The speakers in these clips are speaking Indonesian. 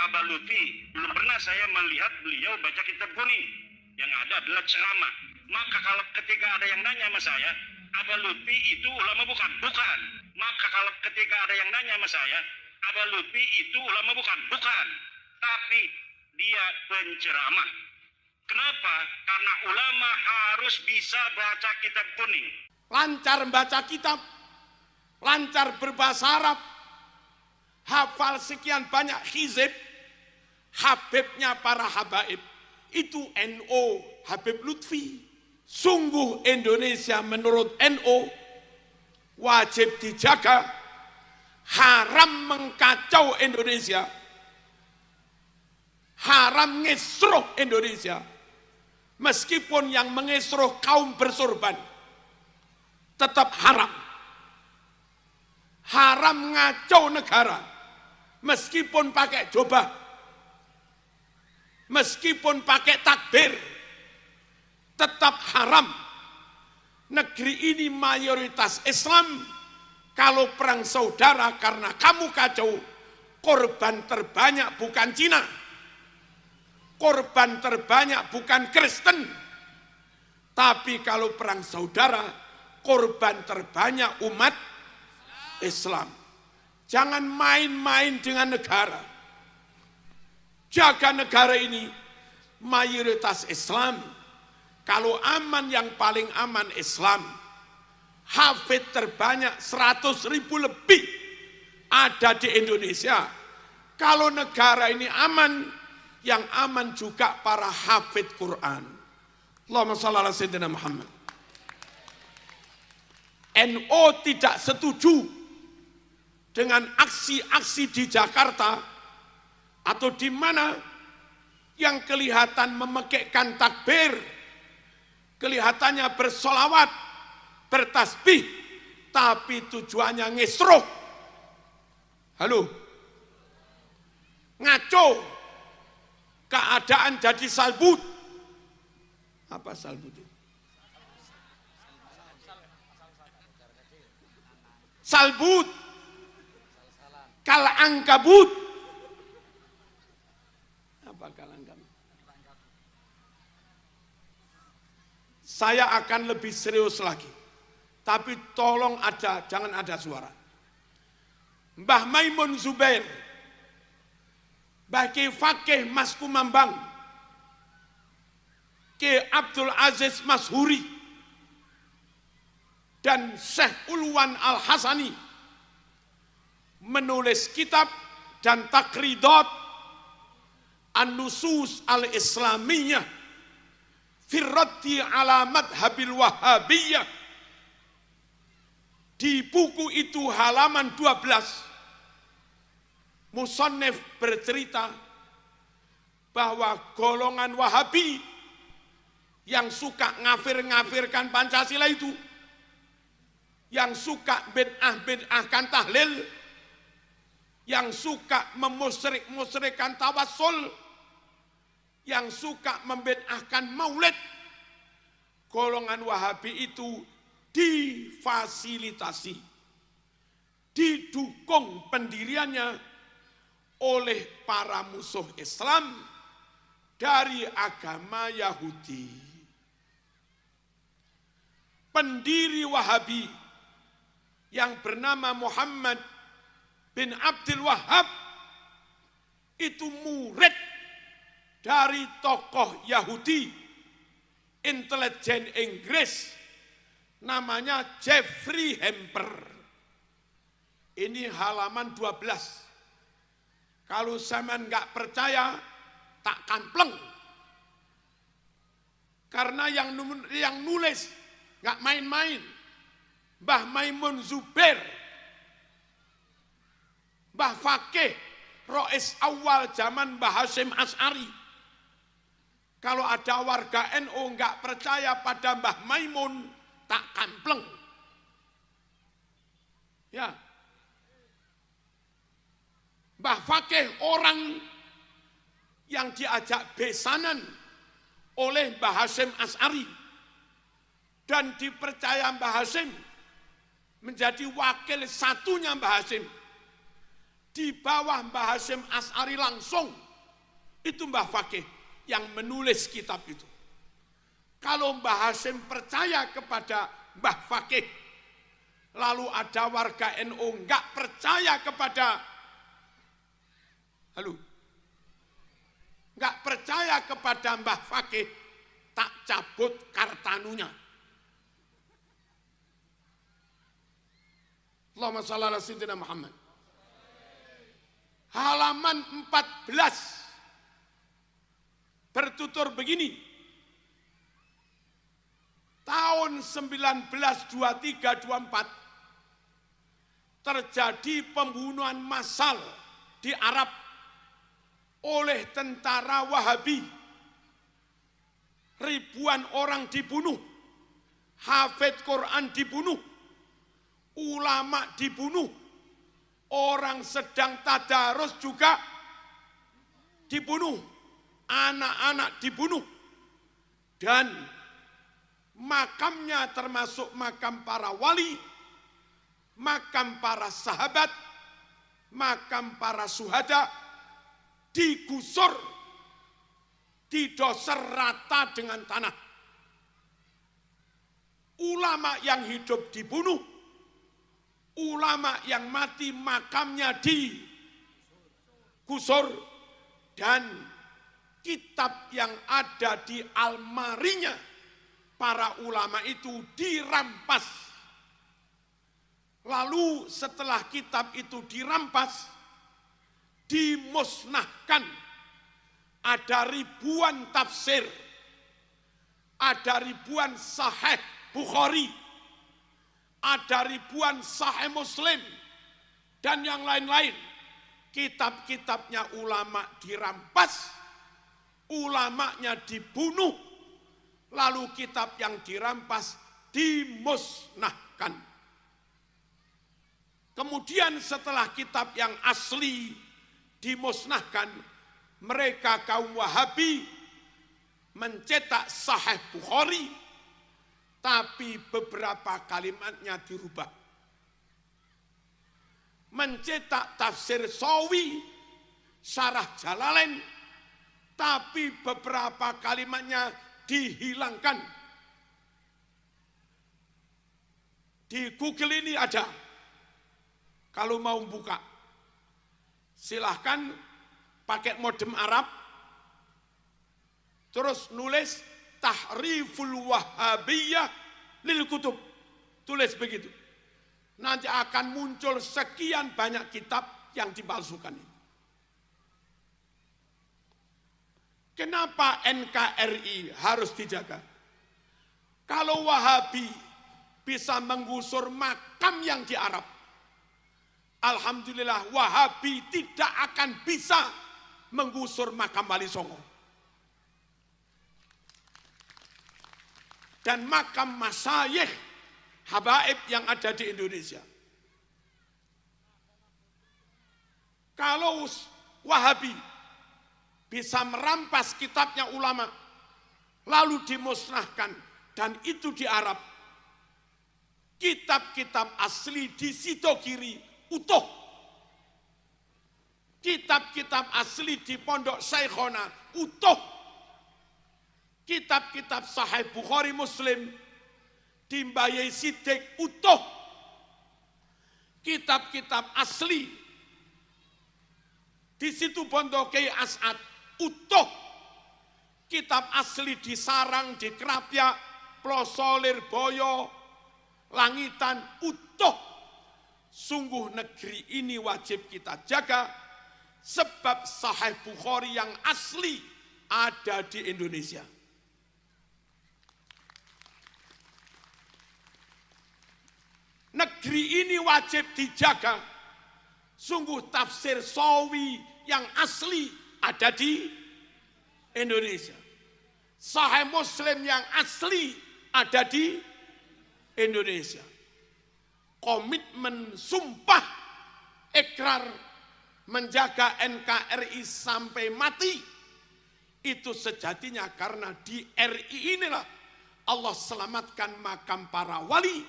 Abah Lutfi, belum pernah saya melihat beliau baca kitab kuning. Yang ada adalah ceramah. Maka kalau ketika ada yang nanya sama saya, Abah Lutfi itu ulama bukan? Bukan. Maka kalau ketika ada yang nanya sama saya, Abah Lutfi itu ulama bukan? Bukan. Tapi dia penceramah. Kenapa? Karena ulama harus bisa baca kitab kuning. Lancar membaca kitab, lancar berbahasa Arab, hafal sekian banyak hizib, Habibnya para habaib. Itu NO Habib Lutfi. Sungguh Indonesia menurut NO wajib dijaga, haram mengkacau Indonesia, haram ngesruh Indonesia. Meskipun yang mengesruh kaum bersorban, tetap haram. Haram ngacau negara, meskipun pakai jubah, meskipun pakai takbir, tetap haram. Negeri ini mayoritas Islam. Kalau perang saudara karena kamu kacau, korban terbanyak bukan Cina, korban terbanyak bukan Kristen, tapi kalau perang saudara, korban terbanyak umat Islam. Jangan main-main dengan negara. Jaga negara ini, mayoritas Islam. Kalau aman, yang paling aman Islam. Hafid terbanyak 100.000 lebih ada di Indonesia. Kalau negara ini aman, yang aman juga para hafid Quran. Allahumma shalli ala sayyidina Muhammad. NO tidak setuju dengan aksi-aksi di Jakarta atau di mana yang kelihatan memekekkan takbir, kelihatannya bersolawat, bertasbih, tapi tujuannya ngesruh. Halo, ngaco, keadaan jadi salbut. Apa salbut itu? Salbut, kalangkabut. Apa kalangkabut? Saya akan lebih serius lagi, tapi tolong jangan ada suara. Mbah Maimun Zubair, Mbah Ki Fakih Mas Kumambang, Ki Abdul Aziz Mashuri, dan Syekh Ulwan Al-Hasani menulis kitab dan takridat An-Nusus Al-Islamiyah Firraddi ala Madhabil Wahhabiyah. Di buku itu halaman 12, musannif bercerita bahwa golongan Wahabi yang suka ngafir-ngafirkan Pancasila itu, yang suka bid'ah-bid'ahkan tahlil, yang suka memusyrik-musyrikkan tawassul, yang suka membid'ahkan maulid, golongan Wahabi itu difasilitasi, didukung pendiriannya oleh para musuh Islam dari agama Yahudi. Pendiri Wahabi yang bernama Muhammad bin Abdul Wahhab itu murid dari tokoh Yahudi, intelijen Inggris, namanya Jeffrey Hamper. Ini halaman 12. Kalau zaman nggak percaya, tak kampleng. Karena yang nulis nggak main-main. Mbah Maimun Zubair, Mbah Fakih, Rois awal zaman Mbah Hasyim Asy'ari. Kalau ada warga NU nggak percaya pada Mbah Maimun, tak kampleng. Ya. Mbah Fakih orang yang diajak besanan oleh Mbah Hasyim Asy'ari dan dipercaya Mbah Hasyim menjadi wakil satunya Mbah Hasyim di bawah Mbah Hasyim Asy'ari langsung. Itu Mbah Fakih yang menulis kitab itu. Kalau Mbah Hasyim percaya kepada Mbah Fakih, lalu ada warga NU enggak percaya kepada enggak percaya kepada Mbah Fakih, tak cabut kartanunya. Allahumma shalli ala sayyidina Muhammad. Halaman 14 bertutur begini. Tahun 1923-24 terjadi pembunuhan massal di Arab oleh tentara Wahabi. Ribuan orang dibunuh, hafidz Quran dibunuh, ulama dibunuh, orang sedang tadarus juga dibunuh, anak-anak dibunuh, dan makamnya termasuk makam para wali, makam para sahabat, makam para syuhada digusur, didosor rata dengan tanah. Ulama yang hidup dibunuh, ulama yang mati makamnya digusur, dan kitab yang ada di almarinya para ulama itu dirampas. Lalu setelah kitab itu dirampas, dimusnahkan. Ada ribuan tafsir, ada ribuan sahih Bukhari, ada ribuan sahih Muslim, dan yang lain-lain. Kitab-kitabnya ulama dirampas, ulamanya dibunuh, lalu kitab yang dirampas dimusnahkan. Kemudian setelah kitab yang asli dimusnahkan, mereka kaum Wahabi mencetak Sahih Bukhari, tapi beberapa kalimatnya dirubah. Mencetak tafsir Sawi, Syarah Jalalain, tapi beberapa kalimatnya dihilangkan. Di Google ini ada. Kalau mau buka, silahkan pakai modem Arab, terus nulis Tahriful Wahhabiyah lil Kutub, tulis begitu. Nanti akan muncul sekian banyak kitab yang dipalsukan. Kenapa NKRI harus dijaga? Kalau Wahabi bisa menggusur makam yang di Arab, alhamdulillah Wahabi tidak akan bisa menggusur makam Wali Songo dan makam masyayikh habaib yang ada di Indonesia. Kalau Wahabi bisa merampas kitabnya ulama lalu dimusnahkan, dan itu di Arab, kitab-kitab asli di situ kiri utuh, kitab-kitab asli di Pondok Syekhona utuh, kitab-kitab Sahih Bukhari Muslim di Mbayai Sidik utuh, kitab-kitab asli di situ Pondok Kiai As'ad utuh, kitab asli di Sarang, di Krapyak, Ploso, Lirboyo, Langitan utuh. Sungguh negeri ini wajib kita jaga, sebab Sahih Bukhari yang asli ada di Indonesia. Negeri ini wajib dijaga. Sungguh tafsir Sawi yang asli ada di Indonesia. Sahih Muslim yang asli ada di Indonesia. Komitmen sumpah ikrar menjaga NKRI sampai mati itu sejatinya karena di RI inilah Allah selamatkan makam para wali,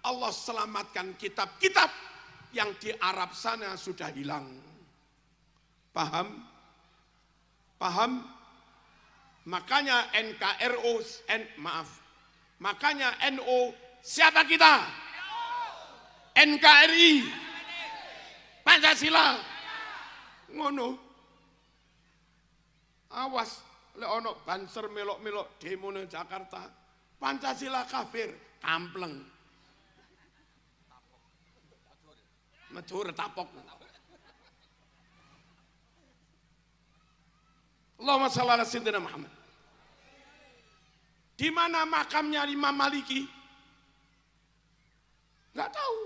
Allah selamatkan kitab-kitab, yang di Arab sana sudah hilang. Paham? Paham? Makanya makanya NU siapa kita? NKRI, Pancasila. Ngono. Awas, lek ono banser melok-melok demo nang Jakarta, Pancasila kafir, kampleng. Medur tapok. Allahumma shalli ala sayyidina Muhammad. Di mana makamnya Imam Maliki? Enggak tahu.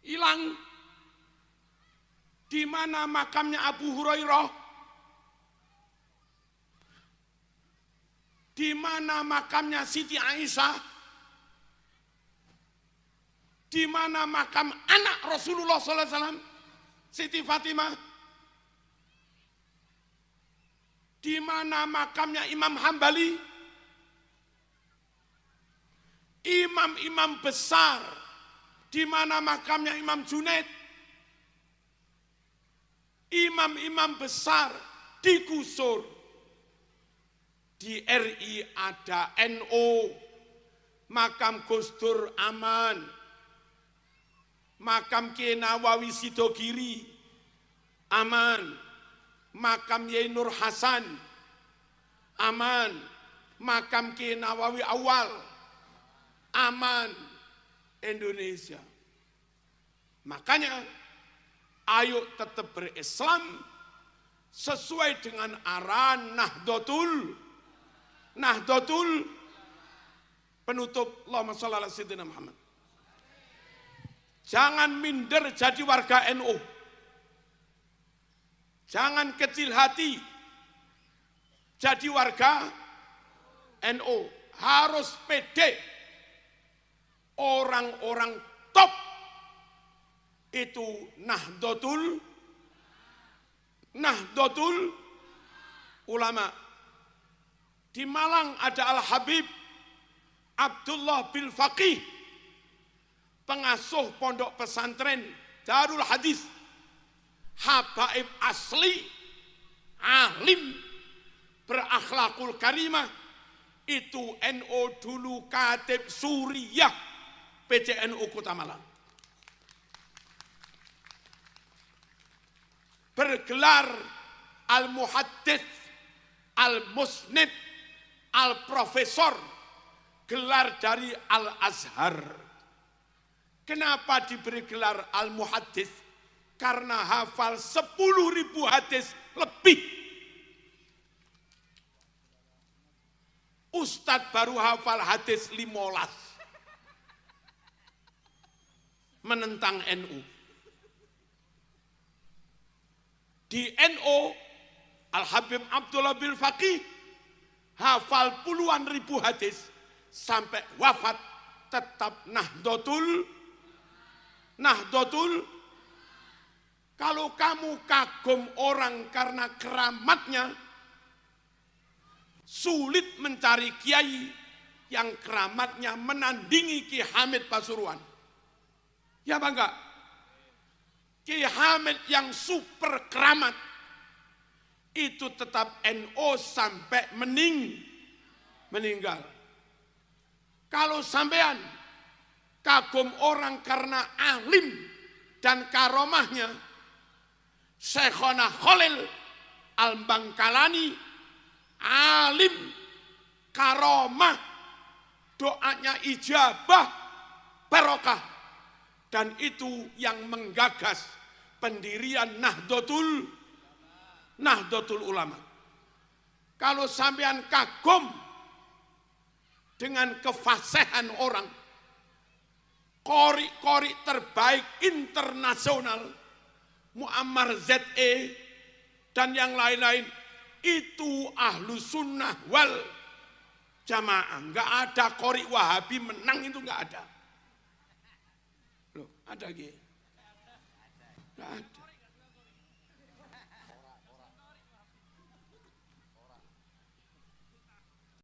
Hilang. Di mana makamnya Abu Hurairah? Di mana makamnya Siti Aisyah? Di mana makam anak Rasulullah SAW, Siti Fatimah? Di mana makamnya Imam Hambali? Imam-imam besar. Di mana makamnya Imam Junaid? Imam-imam besar digusur. Di RI ada NU, makam Gus Dur aman, makam Kiai Nawawi Sidogiri aman, makam Yai Nur Hasan aman, makam Kiai Nawawi Awal aman. Indonesia. Makanya ayo tetap berislam sesuai dengan arahan Nahdlatul penutup. Allahumma shalli ala sayyidina Muhammad. Jangan minder jadi warga NU. Jangan kecil hati jadi warga NU. Harus pede. Orang-orang top itu Nahdlatul Ulama. Di Malang ada Al-Habib Abdullah bin Faqih, pengasuh pondok pesantren Darul Hadis, habaib asli, alim, berakhlakul karimah. Itu NU dulu Katib Suriah PCNU Kota Malang. Bergelar Al-Muhaddits, Al-Musnid, Al-Profesor, gelar dari Al-Azhar. Kenapa diberi gelar Al-Muhaddits? Karena hafal 10.000 hadis lebih. Ustadz baru hafal hadis 15. Menentang NU. Di NU, Al-Habib Abdullah bin Faqih hafal puluhan ribu hadis sampai wafat tetap Nahdlatul. Kalau kamu kagum orang karena keramatnya, sulit mencari kiai yang keramatnya menandingi Ki Hamid Pasuruan. Ya bangga. Ki Hamid yang super keramat itu tetap NU sampai meninggal. Kalau sampean kagum orang karena alim dan karomahnya, Syekhona Khalil Al-Bangkalani, alim, karomah, doanya ijabah, barokah. Dan itu yang menggagas pendirian Nahdlatul Ulama. Kalau sampean kagum dengan kefasihan orang, kori-kori terbaik internasional, Muammar ZE dan yang lain-lain, itu ahlu sunnah wal jamaah. Enggak ada kori Wahabi menang, itu enggak ada. Loh, ada gitu? Enggak ada.